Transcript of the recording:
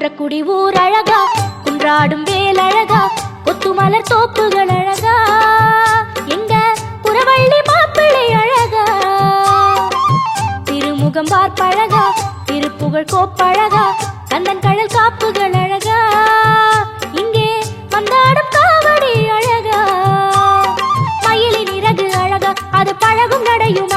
குன்றக்குடி ஊர் அழகா, குன்றாடும் வேல் அழகா, கொத்துமலர் தோப்புகள் அழகா, எங்க குறவள்ளி மாப்பிள்ளை அழகா, திருமுகம் பார்ப்பழகா, திருப்புகழ் கோப்பழகா, கந்தன் கடல் காப்புகள் அழகா, இங்கே வந்தாடும் காவடி அழகா, மயிலின் இறகு அழகா, அது பழகும் நடையும்